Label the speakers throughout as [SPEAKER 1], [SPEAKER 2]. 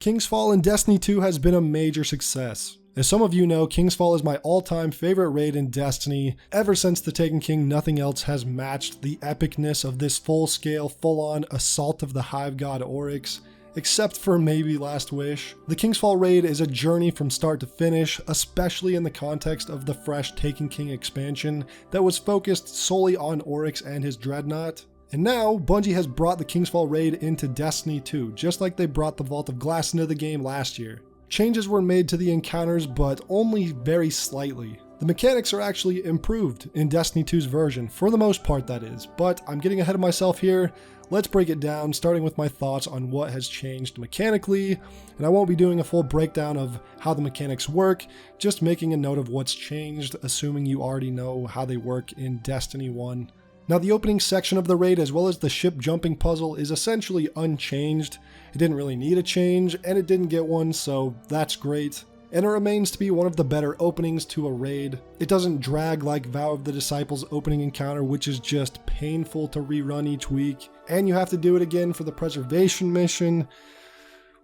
[SPEAKER 1] King's Fall in Destiny 2 has been a major success. As some of you know, King's Fall is my all-time favorite raid in Destiny. Ever since the Taken King, nothing else has matched the epicness of this full-scale, full-on assault of the Hive God Oryx, except for maybe Last Wish. The King's Fall raid is a journey from start to finish, especially in the context of the fresh Taken King expansion that was focused solely on Oryx and his Dreadnought. And now, Bungie has brought the King's Fall raid into Destiny 2, just like they brought the Vault of Glass into the game last year. Changes were made to the encounters, but only very slightly. The mechanics are actually improved in Destiny 2's version, for the most part that is, but I'm getting ahead of myself here. Let's break it down, starting with my thoughts on what has changed mechanically, and I won't be doing a full breakdown of how the mechanics work, just making a note of what's changed, assuming you already know how they work in Destiny 1. Now, the opening section of the raid, as well as the ship jumping puzzle, is essentially unchanged. It didn't really need a change, and it didn't get one, so that's great. And it remains to be one of the better openings to a raid. It doesn't drag like Vow of the Disciples' opening encounter, which is just painful to rerun each week. And you have to do it again for the preservation mission.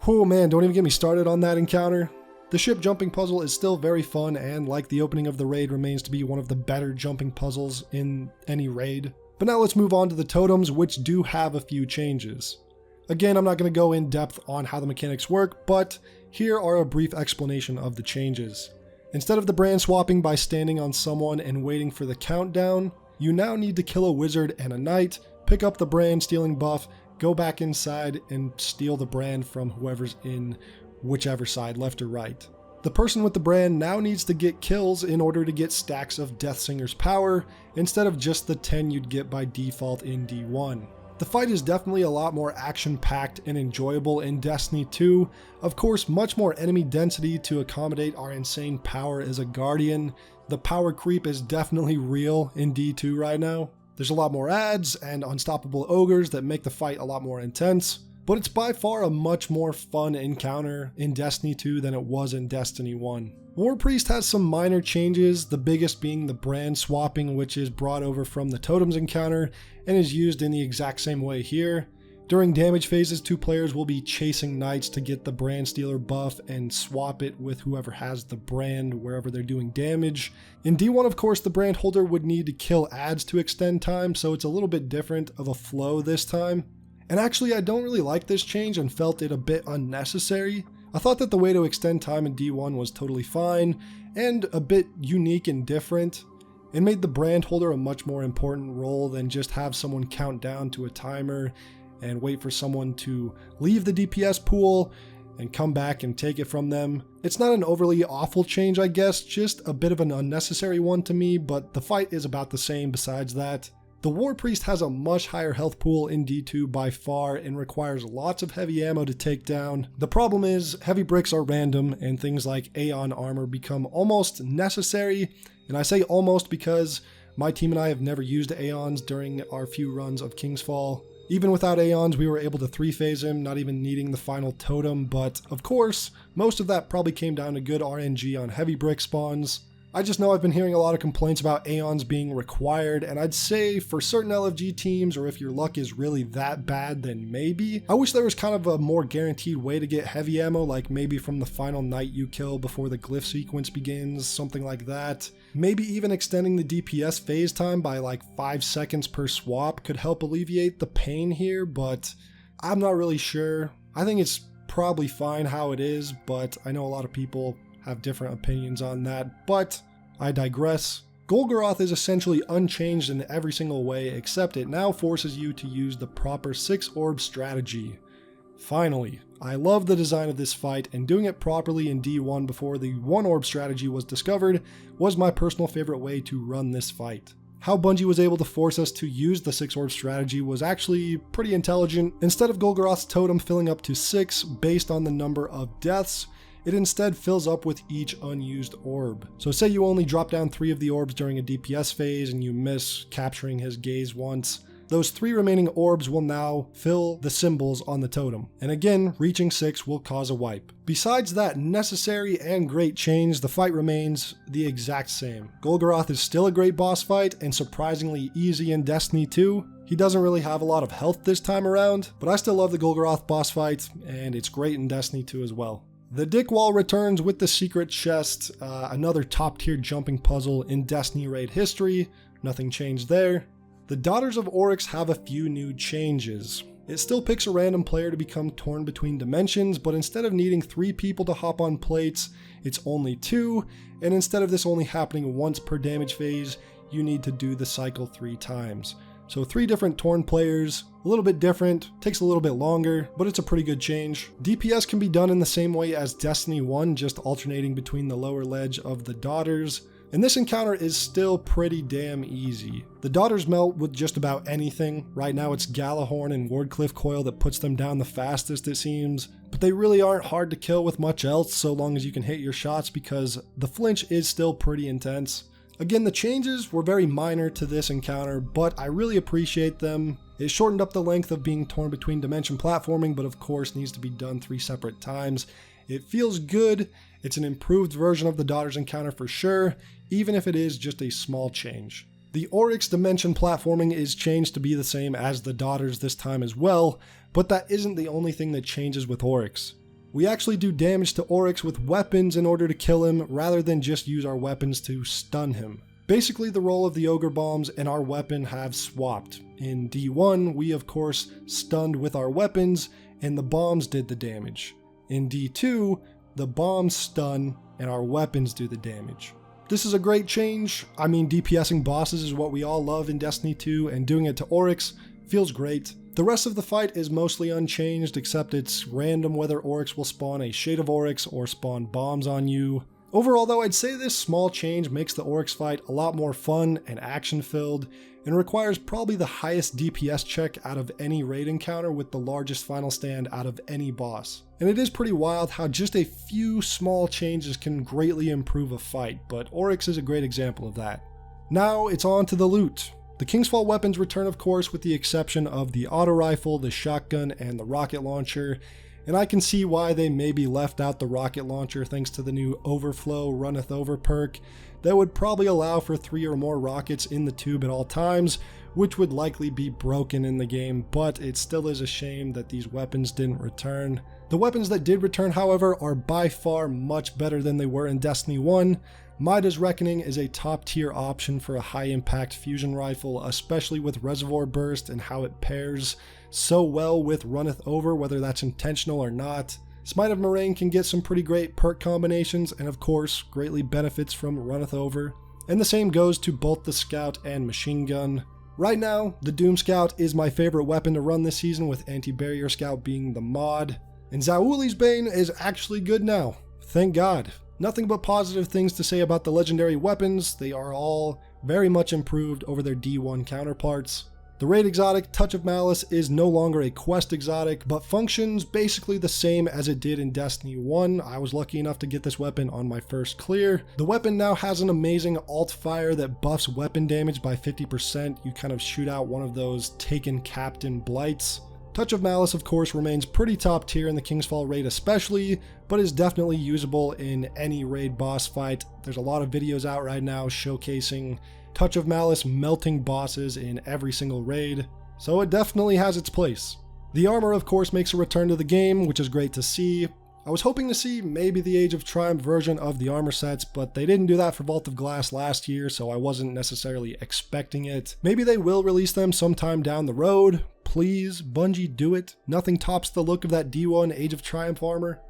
[SPEAKER 1] Oh man, don't even get me started on that encounter. The ship jumping puzzle is still very fun, and like the opening of the raid, remains to be one of the better jumping puzzles in any raid. But now let's move on to the totems, which do have a few changes. Again, I'm not going to go in depth on how the mechanics work, but here are a brief explanation of the changes. Instead of the brand swapping by standing on someone and waiting for the countdown, you now need to kill a wizard and a knight, pick up the brand stealing buff, go back inside and steal the brand from whoever's in whichever side, left or right. The person with the brand now needs to get kills in order to get stacks of Deathsinger's power, instead of just the 10 you'd get by default in D1. The fight is definitely a lot more action-packed and enjoyable in Destiny 2. Of course, much more enemy density to accommodate our insane power as a Guardian. The power creep is definitely real in D2 right now. There's a lot more adds and unstoppable ogres that make the fight a lot more intense. But it's by far a much more fun encounter in Destiny 2 than it was in Destiny 1. War Priest has some minor changes, the biggest being the brand swapping, which is brought over from the Totems encounter and is used in the exact same way here. During damage phases, two players will be chasing knights to get the brand stealer buff and swap it with whoever has the brand wherever they're doing damage. In D1, of course, the brand holder would need to kill adds to extend time, so it's a little bit different of a flow this time. And actually, I don't really like this change and felt it a bit unnecessary. I thought that the way to extend time in D1 was totally fine and a bit unique and different. It made the brand holder a much more important role than just have someone count down to a timer and wait for someone to leave the DPS pool and come back and take it from them. It's not an overly awful change, I guess, just a bit of an unnecessary one to me, but the fight is about the same besides that. The War Priest has a much higher health pool in D2 by far and requires lots of heavy ammo to take down. The problem is, heavy bricks are random and things like Aeon armor become almost necessary, and I say almost because my team and I have never used Aeons during our few runs of King's Fall. Even without Aeons, we were able to 3-phase him, not even needing the final totem, but of course, most of that probably came down to good RNG on heavy brick spawns. I just know I've been hearing a lot of complaints about Aeons being required, and I'd say for certain LFG teams, or if your luck is really that bad, then maybe. I wish there was kind of a more guaranteed way to get heavy ammo, like maybe from the final knight you kill before the glyph sequence begins, something like that. Maybe even extending the DPS phase time by like 5 seconds per swap could help alleviate the pain here, but I'm not really sure. I think it's probably fine how it is, but I know a lot of people have different opinions on that, but I digress. Golgoroth is essentially unchanged in every single way, except it now forces you to use the proper 6-orb strategy. Finally, I love the design of this fight, and doing it properly in D1 before the 1-orb strategy was discovered was my personal favorite way to run this fight. How Bungie was able to force us to use the 6-orb strategy was actually pretty intelligent. Instead of Golgoroth's totem filling up to 6 based on the number of deaths, it instead fills up with each unused orb. So say you only drop down 3 of the orbs during a DPS phase and you miss capturing his gaze once, those 3 remaining orbs will now fill the symbols on the totem. And again, reaching 6 will cause a wipe. Besides that necessary and great change, the fight remains the exact same. Golgoroth is still a great boss fight and surprisingly easy in Destiny 2. He doesn't really have a lot of health this time around, but I still love the Golgoroth boss fight, and it's great in Destiny 2 as well. The Dick Wall returns with the secret chest, another top tier jumping puzzle in Destiny raid history, nothing changed there. The Daughters of Oryx have a few new changes. It still picks a random player to become torn between dimensions, but instead of needing 3 people to hop on plates, it's only 2, and instead of this only happening once per damage phase, you need to do the cycle 3 times. So 3 different torn players, a little bit different, takes a little bit longer, but it's a pretty good change. DPS can be done in the same way as Destiny 1, just alternating between the lower ledge of the Daughters. And this encounter is still pretty damn easy. The Daughters melt with just about anything. Right now it's Galahorn and Wardcliff Coil that puts them down the fastest, it seems. But they really aren't hard to kill with much else so long as you can hit your shots, because the flinch is still pretty intense. Again, the changes were very minor to this encounter, but I really appreciate them. It shortened up the length of being torn between dimension platforming, but of course needs to be done 3 separate times. It feels good. It's an improved version of the Daughters encounter for sure, even if it is just a small change. The Oryx dimension platforming is changed to be the same as the Daughters this time as well, but that isn't the only thing that changes with Oryx. We actually do damage to Oryx with weapons in order to kill him, rather than just use our weapons to stun him. Basically, the role of the Ogre Bombs and our weapon have swapped. In D1, we of course stunned with our weapons, and the bombs did the damage. In D2, the bombs stun, and our weapons do the damage. This is a great change. I mean, DPSing bosses is what we all love in Destiny 2, and doing it to Oryx feels great. The rest of the fight is mostly unchanged, except it's random whether Oryx will spawn a Shade of Oryx or spawn bombs on you. Overall though, I'd say this small change makes the Oryx fight a lot more fun and action-filled, and requires probably the highest DPS check out of any raid encounter with the largest final stand out of any boss. And it is pretty wild how just a few small changes can greatly improve a fight, but Oryx is a great example of that. Now it's on to the loot. The Kingsfall weapons return of course, with the exception of the auto rifle, the shotgun, and the rocket launcher, and I can see why they maybe left out the rocket launcher thanks to the new Overflow Runneth Over perk that would probably allow for 3 or more rockets in the tube at all times, which would likely be broken in the game, but it still is a shame that these weapons didn't return. The weapons that did return, however, are by far much better than they were in Destiny 1. Mida's Reckoning is a top tier option for a high impact fusion rifle, especially with Reservoir Burst and how it pairs so well with Runneth Over, whether that's intentional or not. Smite of Moraine can get some pretty great perk combinations, and of course greatly benefits from Runneth Over. And the same goes to both the Scout and Machine Gun. Right now, the Doom Scout is my favorite weapon to run this season, with Anti-Barrier Scout being the mod. And Zaouli's Bane is actually good now, thank God. Nothing but positive things to say about the legendary weapons. They are all very much improved over their D1 counterparts. The raid exotic Touch of Malice is no longer a quest exotic, but functions basically the same as it did in Destiny 1. I was lucky enough to get this weapon on my first clear. The weapon now has an amazing alt fire that buffs weapon damage by 50%. You kind of shoot out one of those Taken Captain blights. Touch of Malice of course remains pretty top tier in the Kingsfall raid especially, but is definitely usable in any raid boss fight. There's a lot of videos out right now showcasing Touch of Malice melting bosses in every single raid, so it definitely has its place. The armor of course makes a return to the game, which is great to see. I was hoping to see maybe the Age of Triumph version of the armor sets, but they didn't do that for Vault of Glass last year, so I wasn't necessarily expecting it. Maybe they will release them sometime down the road. Please, Bungie, do it. Nothing tops the look of that D1 Age of Triumph armor.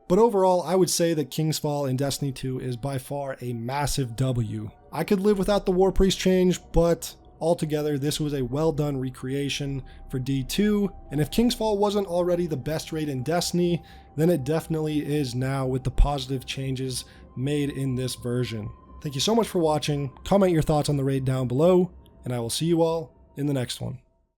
[SPEAKER 1] But overall, I would say that Kingsfall in Destiny 2 is by far a massive W. I could live without the War Priest change, but altogether, this was a well done recreation for D2, and if Kingsfall wasn't already the best raid in Destiny, then it definitely is now with the positive changes made in this version. Thank you so much for watching. Comment your thoughts on the raid down below, and I will see you all in the next one.